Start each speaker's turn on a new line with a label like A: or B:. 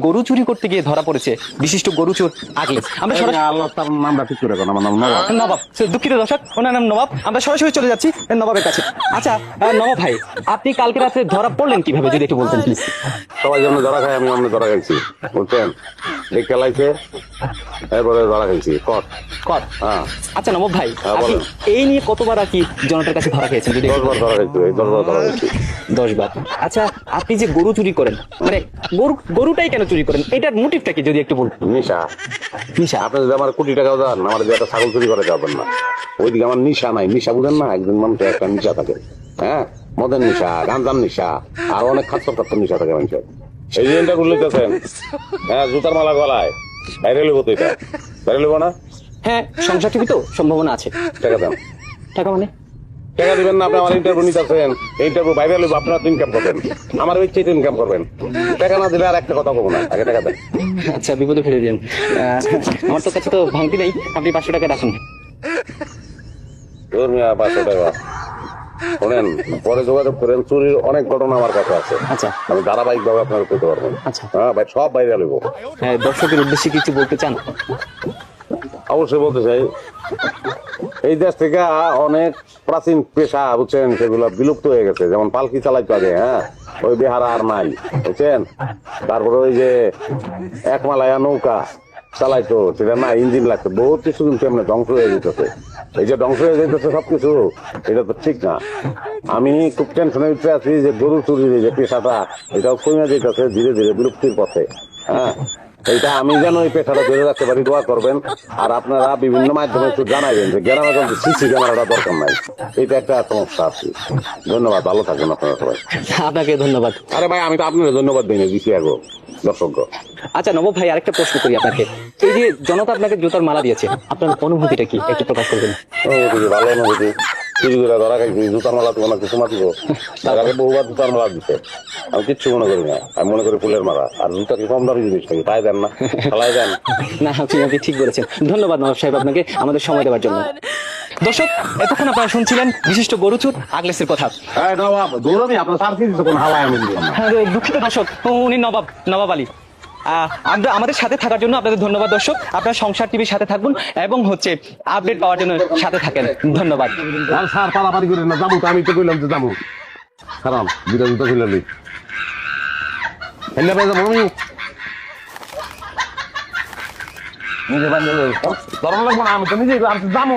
A: গরু চুরি করতে গিয়ে ধরা পড়েছে বিশিষ্ট গরু চোর আগলেস। আমরা সরাসরি
B: আল্লাহ তার নামটা ঠিক করে আমার নাম নবাব।
A: নবাব, দুঃখিত দর্শক, ওনার নাম নবাব। আমরা সরাসরি চলে যাচ্ছি নবাবের কাছে। আচ্ছা নবাব ভাই, আপনি কালকে রাতে ধরা পড়লেন কিভাবে যদি একটু বলতেন প্লিজ।
B: সবাই যেমন ধরা খায় আমি অন্য ধরা খাইছি, বুঝছেন? এই খেলাইছে এরপরে ধরা খাইছি কট।
A: কর।
B: হ্যাঁ
A: আচ্ছা নবাব ভাই,
B: হ্যাঁ,
A: আপনি
B: বলেন।
A: এই নিয়ে কতবার আর কি জনতার কাছে ধরা খেয়েছেন যদি
B: 10 বার ধরা খাইছি, এই 10 বার ধরা খাইছি।
A: 10 বার। আচ্ছা আপনি যে গরু চুরি করেন, মানে গরুটাই কেন চুরি করেন, এটার মোটিভটা কি যদি একটু বলতেন।
B: নিশা।
A: নিশা।
B: আপনি যদি আমার কোটি টাকাও দেন, আমার যে একটা ছাগল চুরি করে যাবেন না। ওইদিকে আমার নিশা নাই, নিশা বুঝেন না? একজন মানুষের একটা নিশা থাকে, হ্যাঁ, মদের নিশা, গাঁজার নিশা, আর অনেক খাদ্য নিশা থাকে মানুষের। এই যে এটা বলতেছেন, হ্যাঁ, জুতার মালা গলায় বাইরে লিবো তো, এটা বাইরে লিবো না?
A: হ্যাঁ, সংসার টিভি তো সম্ভাবনা আছে।
B: টাকা দেন।
A: টাকা মানে?
B: টাকা দিবেন না? আপনি আমার ইন্টারভিউ নিতেছেন, ইন্টারভিউ বাইরে লিবো, আপনার তো ইনকাম করবেন, আমার ইচ্ছে ইনকাম করবেন। টাকা না দিলে আর একটা কথা বলবো না, আগে টাকা দেন।
A: আচ্ছা বিপদে ফেলে দিন। আমার তো কাছে তো ভাঙতি নেই, আপনি 500 টাকা রাখুন।
B: ধর মিয়া, 500 টাকা। শোনেন, পরে যোগাযোগ করেন, চুরির অনেক ঘটনা আমার কাছে আছে।
A: আচ্ছা।
B: আমি ধারাবাহিক ভাবে আপনাকে পেতে পারবো।
A: আচ্ছা।
B: হ্যাঁ ভাই, সব বাইরে লিবো।
A: হ্যাঁ, দর্শকের উদ্দেশ্যে কিছু বলতে চান?
B: অবশ্যই বলতে চাই, এই দেশ থেকে অনেক প্রাচীন পেশা, বুঝছেন, সেগুলো বিলুপ্ত হয়ে গেছে। যেমন পালকি চালাইতো আগে, হ্যাঁ, ওই বেহারা আর নাই, বুঝছেন? তারপরে ওই যে একমালায়া নৌকা চালাইতো, সেটা না, ইঞ্জিন লাগতো, বহুত কিছু কিন্তু এমনি ধ্বংস হয়ে যেতেছে। এই যে ধ্বংস হয়ে যেতেছে সবকিছু, এটা তো ঠিক না। আমি খুব টেনশনের ভিতরে আছি যে গরু চুরির যে পেশাটা, এটাও কমে যেতেছে ধীরে ধীরে বিলুপ্তির পথে। হ্যাঁ, এইটা আমি যেন এই পেশাটা ধরে রাখতে পারি, দোয়া করবেন। আর আপনারা বিভিন্ন মাধ্যমে একটু জানাবেন যে গ্রামে কিন্তু সিসি ক্যামেরাটা দরকার নাই, এটা একটা সমস্যা আছে। ধন্যবাদ, ভালো থাকবেন আপনারা সবাই।
A: আপনাকে ধন্যবাদ।
B: আরে ভাই, আমি তো আপনার ধন্যবাদ দিই না, দিচ্ছি আগে দর্শক।
A: আচ্ছা নবাব ভাই, আরেকটা প্রশ্ন করি আপনাকে। এই যে জনতা আপনাকে জুতার মালা দিয়েছে, আপনার অনুভূতিটা কি একটু প্রকাশ করবেন?
B: অনুভূতি ভালো, অনুভূতি। চুরি করে ধরা খাইছি, জুতার মালা তো কোনো কিছু মাতিব, তার আগে বহুবার জুতার মালা দিচ্ছে, আমি কিচ্ছু মনে করি না। আমি মনে করি ফুলের মালা। আর জুতা কি কম দামি জিনিস নাকি? পায়ে দেন না, খেলায় দেন।
A: না, আপনি ঠিক বলেছেন। ধন্যবাদ নবাব সাহেব আপনাকে আমাদের সময় দেওয়ার জন্য। দর্শক, এতক্ষণ আপনারা শুনছিলেন বিশিষ্ট গরুচুর আগলেসের কথা।
B: হ্যাঁ নবাব, দৌড়াবি আপনার সার কি কোন হাওয়ায় আমি দিলাম না।
A: হ্যাঁ, দুঃখিত দর্শক, উনি নবাব আলী। আমাদের সাথে থাকার জন্য আপনাদের ধন্যবাদ দর্শক। আপনারা সংসার টিভির সাথে থাকুন এবং আপডেট পাওয়ার জন্য সাথে থাকেন। ধন্যবাদ।
B: আর স্যার পারাপারি করেন না, যাবো তো, আমি তো কইলাম যে যাবো। খারাপ দুটা জুতো খুলে লই, যাবো আমি নিজে বান্ধব, ধরন লাগবো না, আমি তো নিজে যাবো।